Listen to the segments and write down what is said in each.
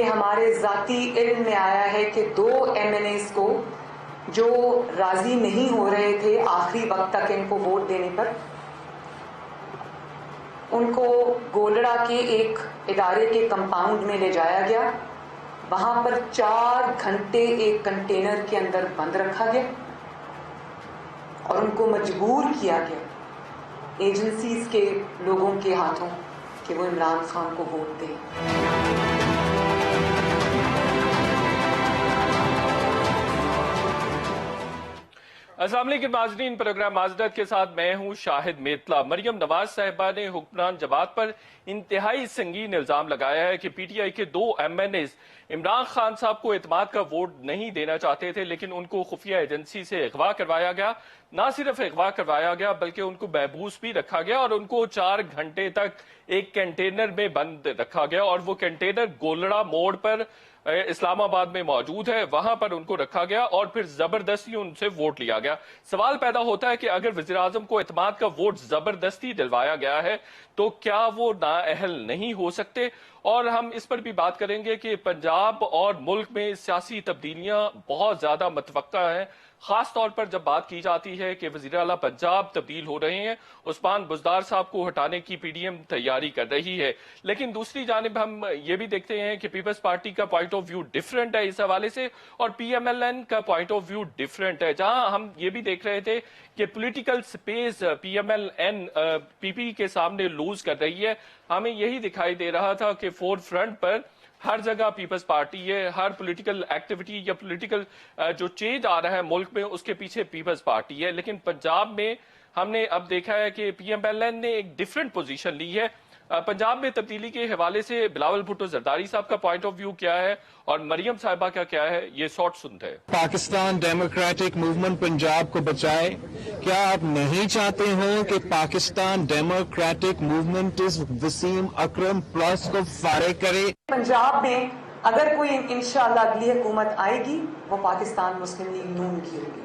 یہ ہمارے ذاتی علم میں آیا ہے کہ 2 MNAs کو جو راضی نہیں ہو رہے تھے آخری وقت تک ان کو ووٹ دینے پر، ان کو گولڑا کے ایک ادارے کے کمپاؤنڈ میں لے جایا گیا. وہاں پر 4 گھنٹے ایک کنٹینر کے اندر بند رکھا گیا اور ان کو مجبور کیا گیا ایجنسیز کے لوگوں کے ہاتھوں کہ وہ عمران خان کو ووٹ دیں. السلام علیکم ناظرین، پروگرام معذرت کے ساتھ میں ہوں شاہد میتلا. مریم نواز صاحبہ نے حکمران جماعت پر انتہائی سنگین الزام لگایا ہے کہ پی ٹی آئی کے 2 MNAs عمران خان صاحب کو اعتماد کا ووٹ نہیں دینا چاہتے تھے، لیکن ان کو خفیہ ایجنسی سے اغوا کروایا گیا. نہ صرف اغوا کروایا گیا بلکہ ان کو محبوس بھی رکھا گیا اور ان کو 4 گھنٹے تک ایک کنٹینر میں بند رکھا گیا، اور وہ کنٹینر گولڑا موڑ پر اسلام آباد میں موجود ہے، وہاں پر ان کو رکھا گیا اور پھر زبردستی ان سے ووٹ لیا گیا. سوال پیدا ہوتا ہے کہ اگر وزیراعظم کو اعتماد کا ووٹ زبردستی دلوایا گیا ہے تو کیا وہ نااہل نہیں ہو سکتے؟ اور ہم اس پر بھی بات کریں گے کہ پنجاب اور ملک میں سیاسی تبدیلیاں بہت زیادہ متوقع ہیں، خاص طور پر جب بات کی جاتی ہے کہ وزیر اعلیٰ پنجاب تبدیل ہو رہے ہیں. عثمان بزدار صاحب کو ہٹانے کی پی ڈی ایم تیاری کر رہی ہے، لیکن دوسری جانب ہم یہ بھی دیکھتے ہیں کہ پیپلز پارٹی کا پوائنٹ آف ویو ڈیفرنٹ ہے اس حوالے سے، اور پی ایم ایل این کا پوائنٹ آف ویو ڈیفرنٹ ہے. جہاں ہم یہ بھی دیکھ رہے تھے کہ political space P M L N P P کے سامنے لوز کر رہی ہے. ہمیں یہی دکھائی دے رہا تھا کہ فور فرنٹ پر ہر جگہ پیپلز پارٹی ہے، ہر پولیٹیکل ایکٹیویٹی یا پولیٹیکل جو چینج آ رہا ہے ملک میں اس کے پیچھے پیپلز پارٹی ہے. لیکن پنجاب میں ہم نے اب دیکھا ہے کہ پی ایم ایل این نے ایک ڈیفرنٹ پوزیشن لی ہے. پنجاب میں تبدیلی کے حوالے سے بلاول بھٹو زرداری صاحب کا پوائنٹ آف ویو کیا ہے اور مریم صاحبہ کا کیا ہے، یہ شارٹ سنتے ہیں. پاکستان ڈیموکریٹک موومنٹ پنجاب کو بچائے. کیا آپ نہیں چاہتے ہو کہ پاکستان ڈیموکریٹک موومنٹ اس وسیم اکرم پلس کو فارغ کرے؟ پنجاب میں اگر کوئی انشاءاللہ اگلی حکومت آئے گی وہ پاکستان مسلم لیگ نون کی ہوگی.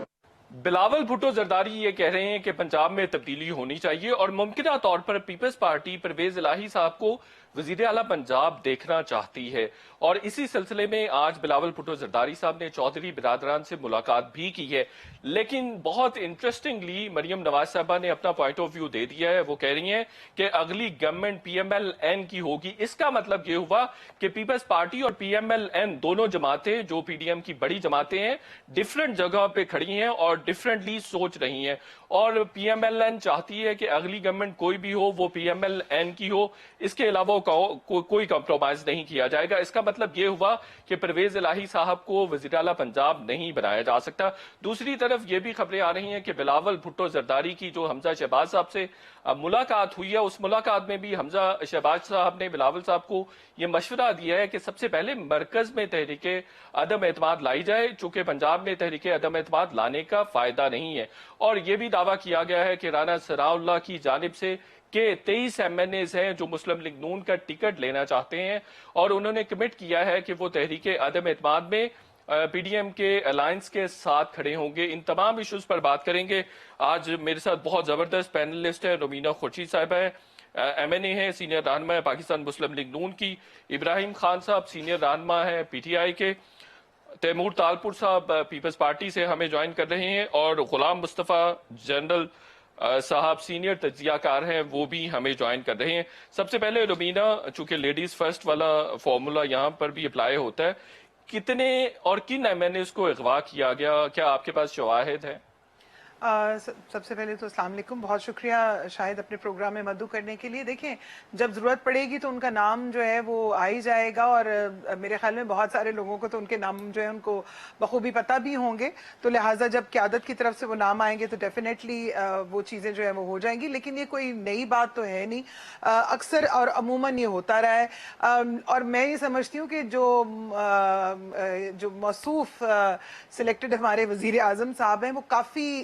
بلاول بھٹو زرداری یہ کہہ رہے ہیں کہ پنجاب میں تبدیلی ہونی چاہیے اور ممکنہ طور پر پیپلز پارٹی پرویز الہی صاحب کو وزیر اعلیٰ پنجاب دیکھنا چاہتی ہے. اور اسی سلسلے میں آج بلاول بھٹو زرداری صاحب نے چودھری برادران سے ملاقات بھی کی ہے. لیکن بہت انٹرسٹنگلی مریم نواز صاحبہ نے اپنا پوائنٹ آف ویو دے دیا ہے. وہ کہہ رہی ہیں کہ اگلی government P M L N کی ہوگی. اس کا مطلب یہ ہوا کہ پیپلز پارٹی اور پی ایم ایل این دونوں جماعتیں جو پی ڈی ایم کی بڑی جماعتیں ہیں ڈیفرنٹ جگہ پہ کھڑی ہیں اور ڈیفرنٹلی سوچ رہی ہیں، اور پی ایم ایل این چاہتی ہے کہ اگلی گورنمنٹ کوئی بھی ہو وہ پی ایم ایل این کی ہو، اس کے علاوہ کوئی کمپرومائز نہیں کیا جائے گا. اس کا مطلب یہ ہوا کہ پرویز الہی صاحب کو وزیر اعلیٰ پنجاب نہیں بنایا جا سکتا. دوسری طرف یہ بھی خبریں آ رہی ہیں کہ بلاول بھٹو زرداری کی جو حمزہ شہباز صاحب سے ملاقات ہوئی ہے، اس ملاقات میں بھی حمزہ شہباز صاحب نے بلاول صاحب کو یہ مشورہ دیا ہے کہ سب سے پہلے مرکز میں تحریک عدم اعتماد لائی جائے، چونکہ پنجاب میں تحریک عدم اعتماد لانے کا فائدہ نہیں ہے. اور یہ بھی دعویٰ کیا گیا ہے کہ رانا ثناء اللہ کی جانب سے کہ 23 MNAs ہیں جو مسلم لیگ نون کا ٹکٹ لینا چاہتے ہیں، اور انہوں نے کمٹ کیا ہے کہ وہ تحریک عدم اعتماد میں پی ڈی ایم کے الائنس کے ساتھ کھڑے ہوں گے. ان تمام ایشوز پر بات کریں گے. آج میرے ساتھ بہت زبردست پینلسٹ ہے. رومینہ خورشید صاحبہ ہیں، ایم این اے ہیں، سینئر رہنما ہے پاکستان مسلم لیگ نون کی. ابراہیم خان صاحب سینئر رہنما ہے پی ٹی آئی کے. تیمور تالپور صاحب پیپلز پارٹی سے ہمیں جوائن کر رہے ہیں، اور غلام مصطفیٰ جنرل صاحب سینئر تجزیہ کار ہیں، وہ بھی ہمیں جوائن کر رہے ہیں. سب سے پہلے رومینہ، چونکہ لیڈیز فرسٹ والا فارمولا یہاں پر بھی اپلائی ہوتا ہے، کتنے اور کن ایم این ایز کو اغوا کیا گیا؟ کیا آپ کے پاس شواہد ہیں؟ سب سے پہلے تو السلام علیکم، بہت شکریہ شاید اپنے پروگرام میں مدعو کرنے کے لیے. دیکھیں، جب ضرورت پڑے گی تو ان کا نام جو ہے وہ آ ہی جائے گا، اور میرے خیال میں بہت سارے لوگوں کو تو ان کے نام جو ہے ان کو بخوبی پتہ بھی ہوں گے، تو لہٰذا جب قیادت کی طرف سے وہ نام آئیں گے تو ڈیفینیٹلی وہ چیزیں جو ہے وہ ہو جائیں گی. لیکن یہ کوئی نئی بات تو ہے نہیں، اکثر اور عموماً یہ ہوتا رہا ہے. اور میں یہ سمجھتی ہوں کہ جو موصوف سلیکٹڈ ہمارے وزیر اعظم صاحب ہیں وہ کافی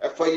FI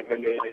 MLA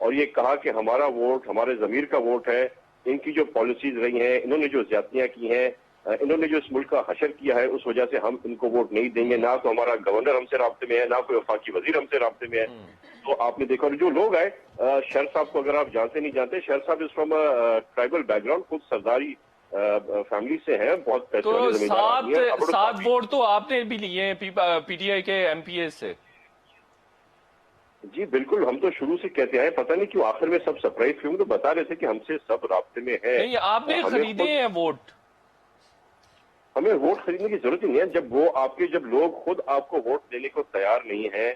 اور یہ کہا کہ ہمارا ووٹ ہمارے ضمیر کا ووٹ ہے. ان کی جو پالیسیز رہی ہیں, انہوں نے جو زیادتیاں کی ہیں, انہوں نے جو اس ملک کا حشر کیا ہے, اس وجہ سے ہم ان کو ووٹ نہیں دیں گے. نہ تو ہمارا گورنر ہم سے رابطے میں ہے, نہ کوئی وفاقی وزیر ہم سے رابطے میں ہے. تو آپ نے دیکھا جو لوگ آئے, شہر صاحب کو اگر آپ جانتے نہیں جانتے, شہر صاحب is from tribal back ground, خود سرداری فیملی سے ہیں, بہت پیسے تو والے زمیندار آدمی ہیں. 7 ووٹ تو آپ نے بھی لیے ہیں پی ٹی آئی کے ایم پی اے سے. جی بالکل, ہم تو شروع سے کہتے ہیں, پتہ نہیں کیوں آخر میں سب سرپرائز کیوں, تو بتا رہے تھے کہ ہم سے سب رابطے میں ہے. نہیں, آپ نے خریدے ہیں ووٹ. ہمیں ووٹ خریدنے کی ضرورت ہی نہیں ہے. جب لوگ خود آپ کو ووٹ دینے کو تیار نہیں ہیں.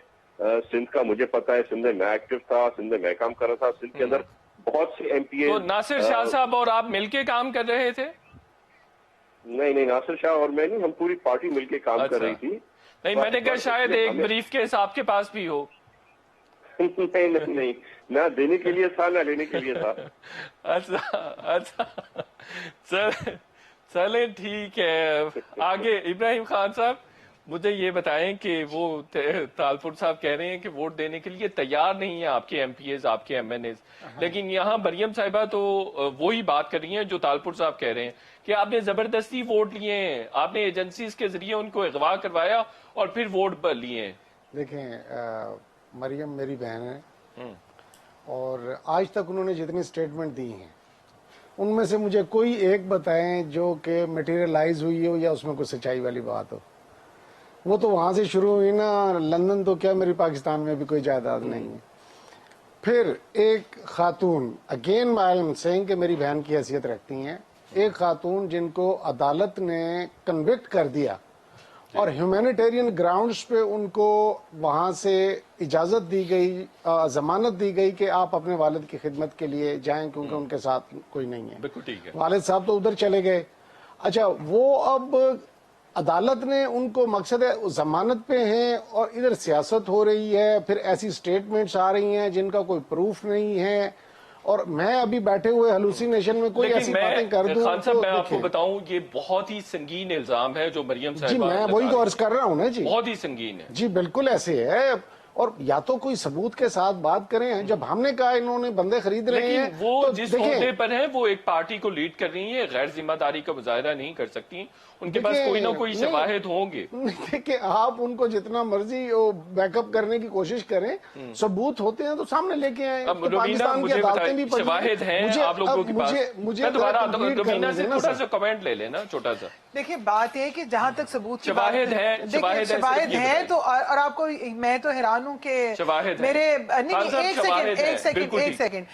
سندھ کا مجھے پتا ہے, سندھ میں میں ایکٹیو تھا, سندھ میں میں کام کر رہا تھا, سندھ کے اندر بہت سے ایم پی اے. تو ناصر شاہ صاحب اور آپ مل کے کام کر رہے تھے؟ نہیں, ناصر شاہ اور میں نہیں, ہم پوری پارٹی مل کے کام کر رہی تھی. نہیں, میں نے کہا شاید ایک بریف کیس آپ کے پاس بھی ہو. نہیں, نہ دینے کے لیے تھا, نہ لینے کے لیے تھا. اچھا, چلیں ٹھیک ہے. آگے ابراہیم خان صاحب, مجھے یہ بتائیں کہ وہ تالپور صاحب کہہ رہے ہیں کہ ووٹ دینے کے لیے تیار نہیں ہیں آپ کے ایم پی ایز, آپ کے ایم این ایز, لیکن یہاں مریم صاحبہ تو وہی بات کر رہی ہیں جو تالپور صاحب کہہ رہے ہیں کہ آپ نے زبردستی ووٹ لیے ہیں, آپ نے ایجنسیز کے ذریعے ان کو اغوا کروایا اور پھر ووٹ لیے ہیں. دیکھیں, مریم میری بہن ہے, اور آج تک انہوں نے جتنی سٹیٹمنٹ دی ہیں ان میں سے مجھے کوئی ایک بتائیں جو کہ میٹیریلائز ہوئی ہو یا اس میں کوئی سچائی والی بات ہو. وہ تو وہاں سے شروع ہوئی نا, لندن تو کیا میری پاکستان میں بھی کوئی جائیداد نہیں ہے. پھر ایک خاتون, اگین آئی ایم سیئنگ کہ میری بہن کی حیثیت رکھتی ہیں, ایک خاتون جن کو عدالت نے کنوکٹ کر دیا اور ہیومینیٹیرین گراؤنڈز پہ ان کو وہاں سے اجازت دی گئی, ضمانت دی گئی کہ آپ اپنے والد کی خدمت کے لیے جائیں کیونکہ ان کے ساتھ کوئی نہیں ہے. بالکل ٹھیک ہے. والد صاحب تو ادھر چلے گئے. اچھا, وہ اب عدالت نے ان کو مقصد ضمانت پہ ہیں اور ادھر سیاست ہو رہی ہے, پھر ایسی سٹیٹمنٹس آ رہی ہیں جن کا کوئی پروف نہیں ہے, اور میں ابھی بیٹھے ہوئے ہلوسینیشن میں کوئی ایسی باتیں کر دوں. خان صاحب, میں آپ کو بتاؤں یہ بہت ہی سنگین الزام ہے جو مریم صاحب. جی میں وہی تو عرض کر رہا ہوں نا جی, بہت ہی سنگین ہے. جی بالکل ایسے ہے, اور یا تو کوئی ثبوت کے ساتھ بات کریں. جب ہم نے کہا انہوں نے بندے خرید رہے ہیں, لیکن وہ جس عہدے پر ہیں وہ ایک پارٹی کو لیڈ کر رہی ہیں, غیر ذمہ داری کا مظاہرہ نہیں کر سکتی, ان کے پاس کوئی نہ کوئی شواہد ہوں گے. کہ آپ ان کو جتنا مرضی بیک اپ کرنے کی کوشش کریں, ثبوت ہوتے ہیں تو سامنے لے کے آئیں. پاکستان کی عدالتیں بھی شواہد ہیں آپ لوگوں کے پاس. مجھے دوبارہ روبینہ سے تھوڑا سا کمنٹ لے لینا, چھوٹا سا. دیکھیے بات ہے کہ جہاں تک ثبوت شواہد ہیں تو, اور آپ کو میں تو حیران ہوں کہ میرے ایک سیکنڈ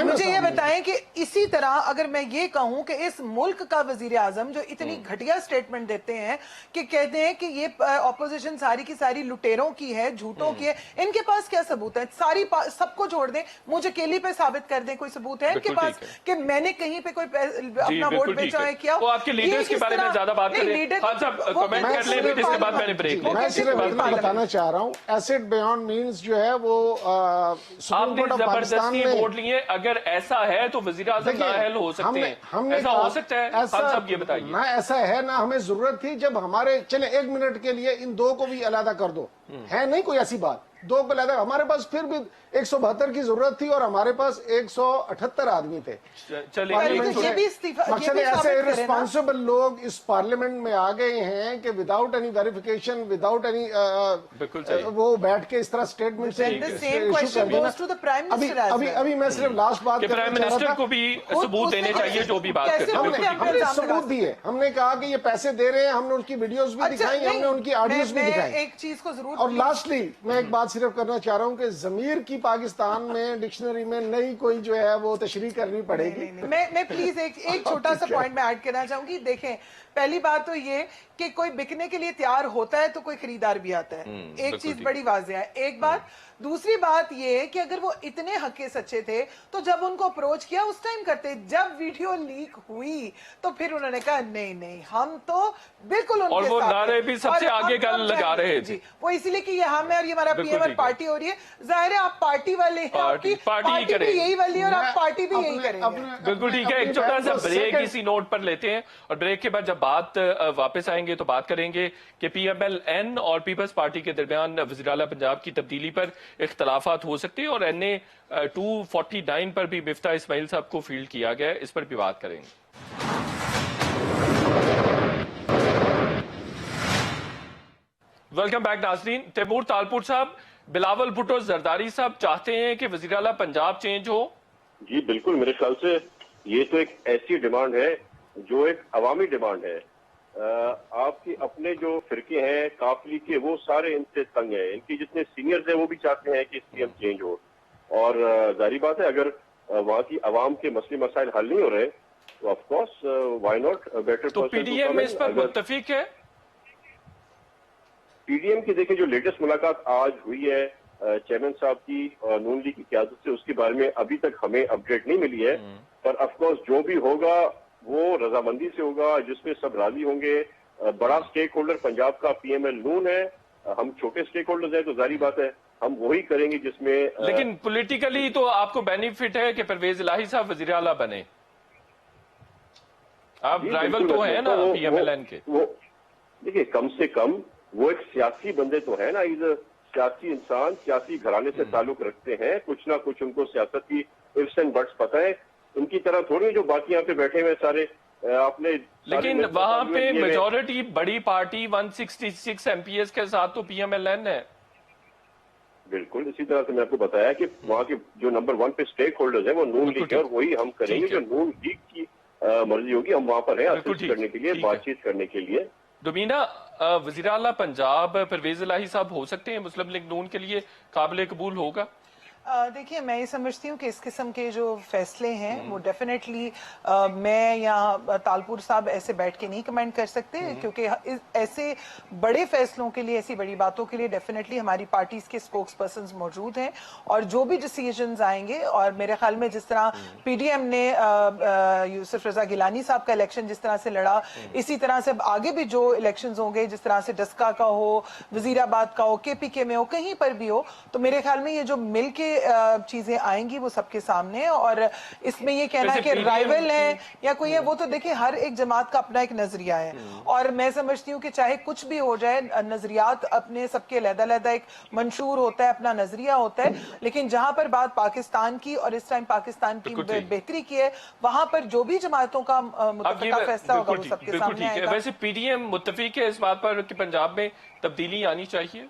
مجھے یہ بتائیں کہ اسی طرح اگر میں یہ کہوں کہ اس ملک کا وزیر اعظم جو اتنی گھٹیا اسٹیٹمنٹ دیتے ہیں کہ کہتے ہیں کہ یہ اپوزیشن ساری کی ساری لٹیروں کی ہے, جھوٹوں کی ہے, ان کے پاس کیا ثبوت ہے؟ سب کو چھوڑ دیں, مجھے اکیلی پہ ثابت کر دیں کوئی ثبوت ہے ان کے پاس کہ میں نے کہیں پہ کوئی اپنا ووٹ بیچا ہے کیا؟ وہ آپ کے لیڈرز کے بارے میں زیادہ بات کریں. خان صاحب کمنٹ کر لیں, پھر اس کے بعد میں نے بریک لیں. میں صرف اتنا بتانا چاہ رہا ہوں, ایسٹ بیونڈ مینز جو ہے وہ آپ نے زبردستی ووٹ لیے, اگر ایسا ہے تو وزیر اعظم نااہل ہو سکتے ہیں, ایسا ہو سکتا ہے؟ خان صاحب یہ بتائیے. نہ ایسا ہے, نہ ہمیں ضرورت تھی. جب ہمارے چلے 1 منٹ کے لیے ان دو کو بھی علیحدہ کر دو, ہے نہیں کوئی ایسی بات, دو کو علیحدہ. ہمارے پاس پھر بھی 172 کی ضرورت تھی اور ہمارے پاس 178 آدمی تھے. مقصد ایسے ریسپانسبل لوگ اس پارلیمنٹ میں آ گئے ہیں کہ without any verification, without any وہ بیٹھ کے اس طرح اسٹیٹمنٹ سے ایشو کر دینا. ابھی میں صرف لاسٹ بات کہ پرائم منسٹر کو بھی ثبوت دینے چاہیے جو بھی بات کرتے ہیں. ہم نے ثبوت دیے, ہم نے کہا کہ یہ پیسے دے رہے ہیں, ہم نے ان کی ویڈیوز بھی دکھائی, ہم نے ان کی آڈیوز بھی دکھائی. ایک چیز کو ضرور, اور لاسٹلی میں ایک بات صرف کرنا چاہ رہا ہوں کہ ضمیر کی پاکستان میں ڈکشنری میں نئی کوئی جو ہے وہ تشریح کرنی پڑے گی. میں پلیز ایک چھوٹا سا پوائنٹ میں ایڈ کرنا چاہوں گی. دیکھیں, پہلی بات تو یہ کہ کوئی بکنے کے لیے تیار ہوتا ہے تو کوئی خریدار بھی آتا ہے, ایک چیز بڑی واضح ہے. ایک بات. دوسری بات یہ کہ اگر وہ اتنے حقے سچے تھے تو جب ان کو اپروچ کیا اس ٹائم کرتے, جب ویڈیو لیک ہوئی تو پھر انہوں نے کہا نہیں ہم تو بالکل ان کے ساتھ, اور وہ نعرے بھی سب سے آگے کا لگا رہے تھے. وہ اسی لیے کہ یہ ہم ہے اور یہ ہمارا پی ایم اور پارٹی ہو رہی ہے. ظاہر ہے آپ پارٹی والے ہیں, آپ کی پارٹی بھی یہی والی اور آپ پارٹی بھی یہی کریں گے. بالکل ٹھیک ہے. ایک چھوٹا سا بریک اسی نوٹ پر لیتے ہیں اور بریک کے بعد جب بات واپس آئیں گے گے تو بات کریں گے کہ پی ایم ایل این اور پیپلز پارٹی کے درمیان وزیر اعلیٰ پنجاب کی تبدیلی پر اختلافات ہو سکتے ہیں اور این اے 249 پر بھی مفتاح اسماعیل صاحب کو فیلڈ کیا گیا ہے، اس پر بھی بات کریں گے۔ ویلکم بیک ناظرین۔ تیمور تالپور صاحب، بلاول بھٹو زرداری صاحب چاہتے ہیں کہ وزیر اعلیٰ پنجاب چینج ہو؟ جی بالکل، میرے خیال سے یہ تو ایک ایسی ڈیمانڈ ہے جو ایک عوامی ڈیمانڈ ہے۔ آپ کے اپنے جو فرقے ہیں قافلی کے، وہ سارے ان سے تنگ ہیں، ان کے جتنے سینئرز ہیں وہ بھی چاہتے ہیں کہ سی ایم چینج ہو، اور ظاہری بات ہے اگر وہاں کی عوام کے مسئلے مسائل حل نہیں ہو رہے تو of course why not better تو پی ڈی ایم اس پر متفق ہے؟ پی ڈی ایم کی دیکھیں جو لیٹسٹ ملاقات آج ہوئی ہے چیئرمین صاحب کی اور نون لیگ کی قیادت سے، اس کے بارے میں ابھی تک ہمیں اپڈیٹ نہیں ملی ہے، پر آف کورس جو بھی ہوگا وہ رضامندی سے ہوگا، جس میں سب راضی ہوں گے۔ بڑا سٹیک ہولڈر پنجاب کا پی ایم ایل نون ہے، ہم چھوٹے سٹیک ہولڈرز ہیں، تو ظاہری بات ہے ہم وہی کریں گے جس میں لیکن پولیٹیکلی تو آپ کو بینیفٹ ہے کہ پرویز الہی صاحب وزیر اعلیٰ بنے، آپ رائیول تو ہیں نا پی ایم ایل این کے۔ دیکھیے کم سے کم وہ ایک سیاسی بندے تو ہیں نا، سیاسی انسان، سیاسی گھرانے سے تعلق رکھتے ہیں، کچھ نہ کچھ ان کو سیاست کی ifs and buts پتہ ہے، ان کی طرح تھوڑی جو باقی یہاں پہ بیٹھے ہوئے سارے اپنے، لیکن وہاں پہ میجورٹی بڑی پارٹی 166 ایم پی ایس کے ساتھ تو پی ایم ایل این ہے۔ بالکل اسی طرح سے میں آپ کو بتایا کہ وہاں کے جو نمبر 1 پہ سٹیک ہولڈرز ہیں وہ نون لیگ ہے، اور وہی ہم کریں گے جو نون لیگ کی مرضی ہوگی، ہم وہاں پر ہیں اسسٹ کرنے کے لیے، بات چیت کرنے کے لیے۔ دومینا، وزیر اعلیٰ پنجاب پرویز الہی صاحب ہو سکتے ہیں؟ مسلم لیگ نون کے لیے قابل قبول ہوگا؟ دیکھیے میں یہ سمجھتی ہوں کہ اس قسم کے جو فیصلے ہیں وہ ڈیفینیٹلی میں یا تالپور صاحب ایسے بیٹھ کے نہیں کمنٹ کر سکتے، کیونکہ ایسے بڑے فیصلوں کے لیے، ایسی بڑی باتوں کے لیے ڈیفینیٹلی ہماری پارٹیز کے اسپوکس پرسنز موجود ہیں، اور جو بھی ڈیسیجنز آئیں گے، اور میرے خیال میں جس طرح پی ڈی ایم نے یوسف رضا گیلانی صاحب کا الیکشن جس طرح سے لڑا، اسی طرح سے آگے بھی جو الیکشنز ہوں گے، جس طرح سے ڈسکا کا ہو، وزیر آباد کا ہو، کے پی کے میں ہو، کہیں پر بھی ہو، تو میرے خیال میں یہ جو مل کے چیزیں آئیں گی وہ سب کے سامنے، اور اس میں یہ کہنا ہے کہ رائیول ہے یا کوئی ہے، وہ تو دیکھیں ہر ایک جماعت کا اپنا ایک نظریہ ہے، اور میں سمجھتی ہوں کہ چاہے کچھ بھی ہو جائے، نظریات اپنے سب کے علیحدہ علیحدہ ایک منشور ہوتا ہے، اپنا نظریہ ہوتا ہے، لیکن جہاں پر بات پاکستان کی اور اس ٹائم پاکستان کی بہتری کی ہے، وہاں پر جو بھی جماعتوں کا متفقہ فیصلہ ہوگا وہ سب کے سامنے آئے گا۔ ویسے پی ڈی ایم متفق ہے اس بات پر کہ پنجاب میں تبدیلی آنی چاہیے؟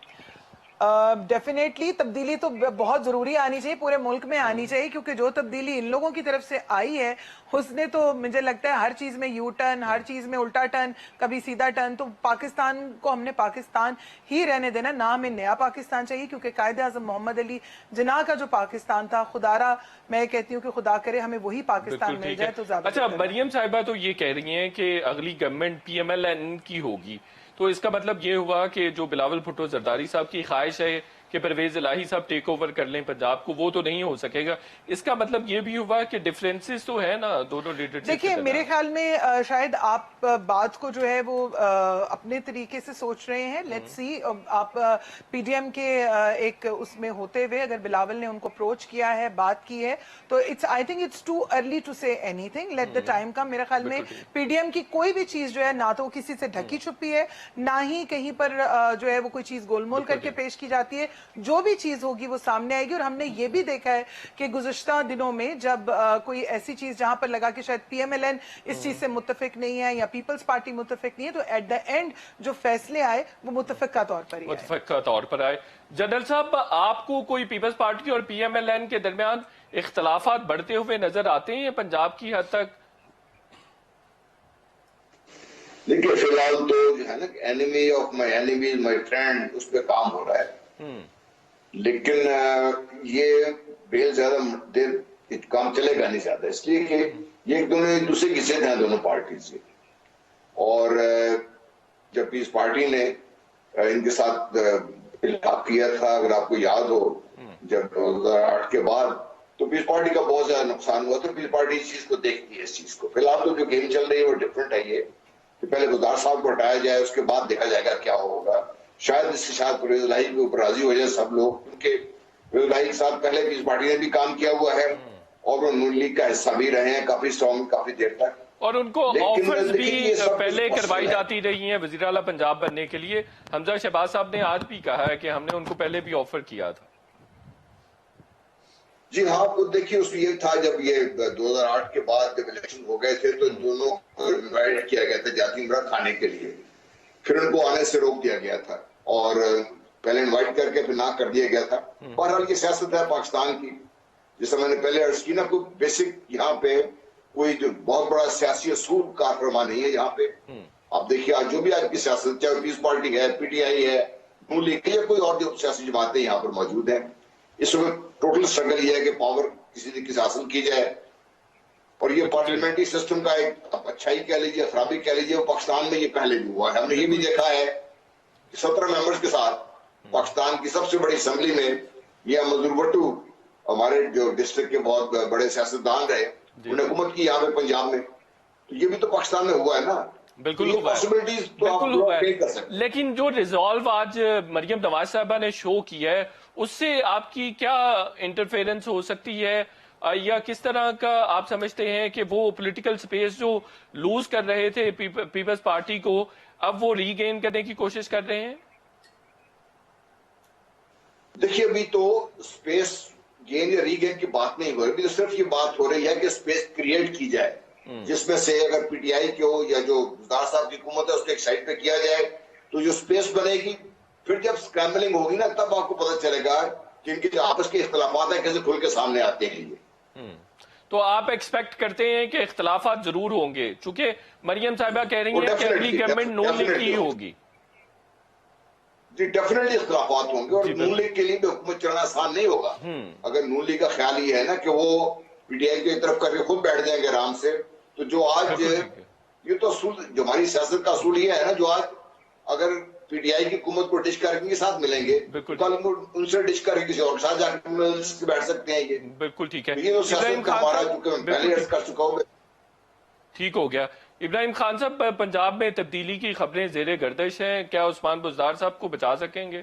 ڈیفینیٹلی تبدیلی تو بہت ضروری آنی چاہیے، پورے ملک میں آنی چاہیے، کیونکہ جو تبدیلی ان لوگوں کی طرف سے آئی ہے اس نے تو مجھے لگتا ہے ہر چیز میں یو ٹرن، ہر چیز میں الٹا ٹرن، کبھی سیدھا ٹرن، تو پاکستان کو ہم نے پاکستان ہی رہنے دینا، نہ ہمیں نیا پاکستان چاہیے، کیونکہ قائد اعظم محمد علی جناح کا جو پاکستان تھا، خدا را میں کہتی ہوں کہ خدا کرے ہمیں وہی پاکستان مل جائے تو زیادہ۔ اچھا، مریم صاحبہ تو یہ کہہ رہی ہیں کہ اگلی government P M L N کی ہوگی، تو اس کا مطلب یہ ہوا کہ جو بلاول بھٹو زرداری صاحب کی خواہش ہے کہ پرویز الہی صاحب ٹیک اوور کر لیں پنجاب کو، وہ تو نہیں ہو سکے گا۔ اس کا مطلب یہ بھی ہوا کہ ڈیفرنسز تو ہے نا دونوں لیڈرشپ۔ دیکھیے میرے خیال میں شاید آپ بات کو جو ہے وہ اپنے طریقے سے سوچ رہے ہیں، لیٹس سی، آپ پی ڈی ایم کے ایک اس میں ہوتے ہوئے اگر بلاول نے ان کو اپروچ کیا ہے، بات کی ہے، تو I think it's too early to say anything, let the time come. میرے خیال میں پی ڈی ایم کی کوئی بھی چیز جو ہے نہ تو کسی سے ڈھکی چھپی ہے، نہ ہی کہیں پر جو ہے وہ کوئی چیز گول مول کر کے پیش کی جاتی ہے، جو بھی چیز ہوگی وہ سامنے آئے گی۔ اور ہم نے یہ بھی دیکھا ہے کہ گزشتہ دنوں میں جب کوئی ایسی چیز جہاں پر لگا کہ شاید پی ایم ایل این اس چیز سے متفق نہیں ہے یا پیپلز پارٹی متفق نہیں ہے، تو ایٹ دا اینڈ جو فیصلے آئے وہ متفقہ طور پر ہی آئے۔ متفقہ طور پر آئے۔ جنرل صاحب، آپ کو کوئی پیپلز پارٹی اور پی ایم ایل این کے درمیان اختلافات بڑھتے ہوئے نظر آتے ہیں پنجاب کی حد تک؟ دیکھیے فی الحال تو جو ہے نا enemy of my enemy my friend, اس پہ کام ہو رہا ہے، لیکن یہ بیل زیادہ دیر کام چلے گا نہیں زیادہ، اس لیے کہ یہ ایک دوسرے کی ضد ہیں دونوں پارٹیز سے، اور جب پیس پارٹی نے ان کے ساتھ الحاق کیا تھا، اگر آپ کو یاد ہو، جب 2008 کے بعد، تو پیس پارٹی کا بہت زیادہ نقصان ہوا تھا۔ پیس پارٹی اس چیز کو دیکھتی ہے، اس چیز کو فی الحال تو جو گیم چل رہی ہے وہ ڈفرینٹ ہے، یہ کہ پہلے گلزار صاحب کو ہٹایا جائے، اس کے بعد دیکھا جائے گا کیا ہوگا۔ شاید اس سے شاید پرویز الہی کے اوپر راضی ہو جائے سب لوگ، کیونکہ پرویز الہی کے ساتھ پہلے پیس پارٹی نے بھی کام کیا ہوا ہے اور وہ نون لیگ کا حصہ بھی رہے ہیں کافی اسٹرانگ، کافی دیر تک، اور ان کو آفرز بھی پہلے کروائی جاتی رہی ہیں وزیر اعلیٰ پنجاب بننے کے لیے. حمزہ شہباز صاحب نے آج بھی کہا ہے کہ ہم نے ان کو پہلے بھی آفر کیا تھا. جی ہاں، وہ دیکھیے اس میں یہ تھا جب یہ 2008 کے بعد جب الیکشن ہو گئے تھے تو دونوں کو انوائٹ کیا گیا تھا جاتی عمرہ کھانے کے لیے، پھر ان کو آنے سے روک دیا گیا تھا اور پہلے انوائٹ کر کے پھر نہ کر دیا گیا تھا. بہرحال یہ سیاست ہے پاکستان کی، جیسا میں نے پہلے عرض کی نا، کوئی بیسک یہاں پہ کوئی جو بہت بڑا سیاسی اصول کار فرما نہیں ہے یہاں پہ. آپ دیکھیے آج جو بھی آج کی سیاست، چاہے پیس پارٹی ہے، پی ٹی آئی ہے، نون لیگ ہے، یا کوئی اور جو سیاسی جماعتیں یہاں پر موجود ہیں، اس وقت ٹوٹل اسٹرگل یہ ہے کہ پاور کسی طریقے سے حاصل کی جائے. اور یہ پارلیمنٹری سسٹم کا ایک اچھائی کہہ لیجیے، خرابی کہہ لیجیے، وہ پاکستان میں یہ پہلے بھی ہوا ہے. ہم نے یہ بھی دیکھا ہے کہ 17 ممبرز کے ساتھ پاکستان کی سب سے بڑی اسمبلی میں یہ مزدور بٹو ہمارے جو ڈسٹرکٹ کے بہت بڑے سیاستدان رہے، انہوں نے حکومت کی یہاں پہ پنجاب میں. تو یہ بھی تو پاکستان میں ہوا ہے نا. بالکل ہوا ہے. لیکن جو ریزالو آج مریم نواز صاحبہ نے شو کیا ہے، اس سے آپ کی کیا انٹرفیرنس ہو سکتی ہے، یا کس طرح کا آپ سمجھتے ہیں کہ وہ پولیٹیکل سپیس جو لوز کر رہے تھے پیپلز پارٹی کو، اب وہ ری گین کرنے کی کوشش کر رہے ہیں؟ دیکھیے ابھی تو سپیس گین یا ری گین کی بات نہیں ہو رہی، ابھی تو صرف یہ بات ہو رہی ہے کہ سپیس کریٹ کی جائے، جس میں سے اگر پی ٹی آئی کی ہو یا جو وزار صاحب کی حکومت ہے اس کو ایک سائڈ پہ کیا جائے تو جو سپیس بنے گی، پھر جب سکرامبلنگ ہوگی نا تب آپ کو پتہ چلے گا کہ ان کے جو آپس کے اختلافات ہیں کیسے کھل کے سامنے آتے ہیں. یہ تو آپ ایکسپیکٹ کرتے ہیں کہ اختلافات ضرور ہوں گے، چونکہ مریم صاحبہ کہہ رہی ہیں کہ اگلی گورنمنٹ نون لیگ کی ہوگی. جی ڈیفینیٹلی اختلافات ہوں گے، اور نون لیگ کے لیے بھی حکومت چلانا آسان نہیں ہوگا. اگر نون لیگ کا خیال یہ ہے نا کہ وہ پی ٹی آئی کی طرف کر کے خود بیٹھ جائیں گے آرام سے، تو جو آج یہ تو اصول جو ہماری سیاست کا اصول یہ ہے نا، جو آج اگر پی ٹی آئی کی حکومت کو ڈش کر کے ساتھ ملیں گے تو ان سے ڈش کر کے کسی اور کے ساتھ جا کے بیٹھ سکتے ہیں. یہ بالکل ٹھیک ہے. یہ تو سیاست کا ہمارا چونکہ میں پہلے عرض کر چکا ہوں. ٹھیک ہو گیا. ابراہیم خان صاحب، پنجاب میں تبدیلی کی خبریں زیر گردش ہیں، کیا عثمان بزدار صاحب کو بچا سکیں گے؟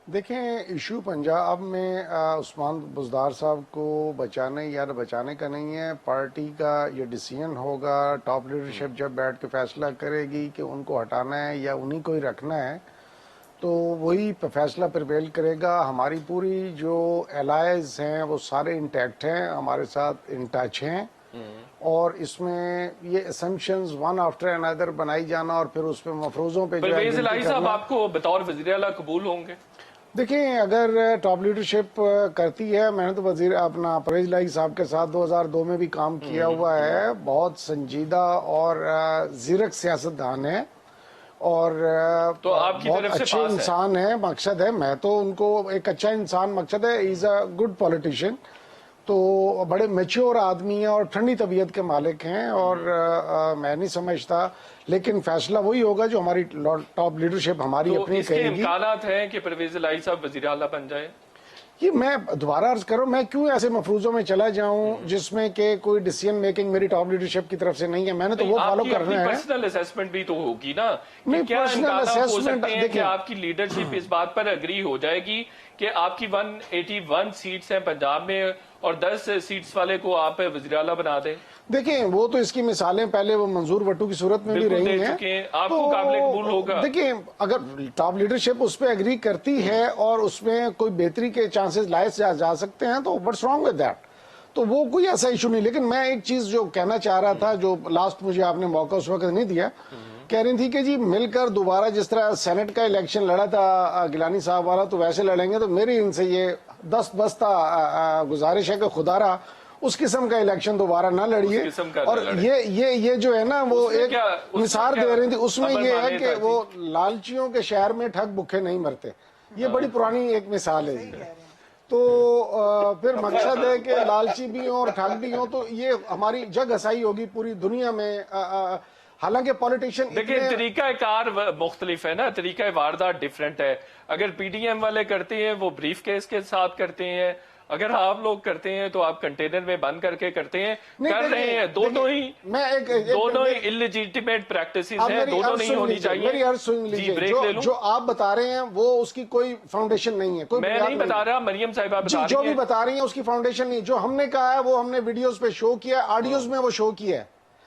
دیکھیں، ایشو پنجاب میں عثمان بزدار صاحب کو بچانے یا نہ بچانے کا نہیں ہے. پارٹی کا یہ ڈیسیژن ہوگا، ٹاپ لیڈرشپ جب بیٹھ کے فیصلہ کرے گی کہ ان کو ہٹانا ہے یا انہیں کو ہی رکھنا ہے تو وہی فیصلہ پریویل کرے گا. ہماری پوری جو الائز ہیں وہ سارے انٹیکٹ ہیں، ہمارے ساتھ ان ٹچ ہیں، اور اس میں یہ اسمپشنز ون آفٹر انادر بنائی جانا اور پھر اس پہ مفروضوں پہ پرویز الہی صاحب آپ کو بطور وزیر اعلیٰ قبول ہوں گے؟ دیکھیں، اگر ٹاپ لیڈرشپ کرتی ہے، میں نے تو وزیر اپنا پرویز الہی صاحب کے ساتھ 2002 میں بھی کام کیا ہوا ہے. بہت سنجیدہ اور زیرک سیاستدان ہے اور بہت اچھے انسان ہے. مقصد ہے، میں تو ان کو ایک اچھا انسان مقصد ہے، ایز اے گڈ پولیٹیشین. تو بڑے میچور آدمی ہیں اور ٹھنڈی طبیعت کے مالک ہیں، اور میں نہیں سمجھتا، لیکن فیصلہ وہی ہوگا جو ہماری ٹاپ لیڈرشپ ہماری اپنی کہے گی. اس کے امکانات ہیں کہ پرویز الہی صاحب وزیر اعلیٰ بن جائے؟ یہ میں دوبارہ عرض کروں، میں کیوں ایسے مفروضوں میں چلا جاؤں جس میں کہ کوئی ڈیسیژن میکنگ میری ٹاپ لیڈرشپ کی طرف سے نہیں ہے. میں نے تو وہ فالو کرنا ہے. پرسنل اسیسمنٹ بھی تو ہوگی نا، کیا امکانات ہو سکتے ہیں کہ آپ کی لیڈرشپ اس بات پر اگری ہو جائے گی کہ آپ کی 181 سیٹس ہیں پنجاب میں اور 10 سیٹس والے کو آپ وزیر اعلیٰ بنا دیں؟ دیکھیں، وہ تو اس کی مثالیں پہلے وہ منظور بٹو کی صورت میں بھی رہی ہیں. آپ کو قابل قبول ہوگا. دیکھیں، اگر ٹاپ لیڈرشپ اس پہ اگری کرتی ہے اور اس میں کوئی بہتری کے چانسز لائے جا سکتے ہیں تو واٹس رانگ ود دیٹ، تو وہ کوئی ایسا ایشو نہیں. لیکن میں ایک چیز جو کہنا چاہ رہا تھا، جو لاسٹ مجھے آپ نے موقع اس وقت نہیں دیا، کہہ رہی تھی کہ جی مل کر دوبارہ جس طرح سینٹ کا الیکشن لڑا تھا گیلانی صاحب والا تو ویسے لڑیں گے. تو میری ان سے یہ دست بستہ گزارش ہے کہ خدا را اس قسم کا الیکشن دوبارہ نہ لڑیے. اور یہ جو ہے نا وہ ایک مثال دے رہی تھی، اس میں یہ ہے کہ وہ لالچیوں کے شہر میں ٹھگ بھوکے نہیں مرتے. یہ بڑی پرانی ایک مثال ہے. تو پھر مقصد ہے کہ لالچی بھی ہوں اور ٹھگ بھی ہوں تو یہ ہماری جگ ہسائی ہوگی پوری دنیا میں. حالانکہ پولیٹیشین دیکھیں، طریقہ کار مختلف ہے نا، طریقہ واردات ڈیفرنٹ ہے. اگر پی ڈی ایم والے کرتے ہیں وہ بریف کیس کے ساتھ کرتے ہیں، اگر آپ لوگ کرتے ہیں تو آپ کنٹینر میں بند کر کے کرتے ہیں، کر رہے ہیں. دونوں ہی انلیجیٹمیٹ پریکٹسز ہیں، دونوں نہیں ہونی چاہیے. میری عرض سن لیجیے، جو آپ بتا رہے ہیں وہ اس کی کوئی فاؤنڈیشن نہیں ہے. میں نہیں بتا رہا، مریم صاحبہ بتا رہی ہیں. جو بھی بتا رہی ہیں اس کی فاؤنڈیشن نہیں. جو ہم نے کہا ہے وہ ہم نے ویڈیوز پہ شو کیا ہے، آڈیوز میں وہ شو کیا ہے.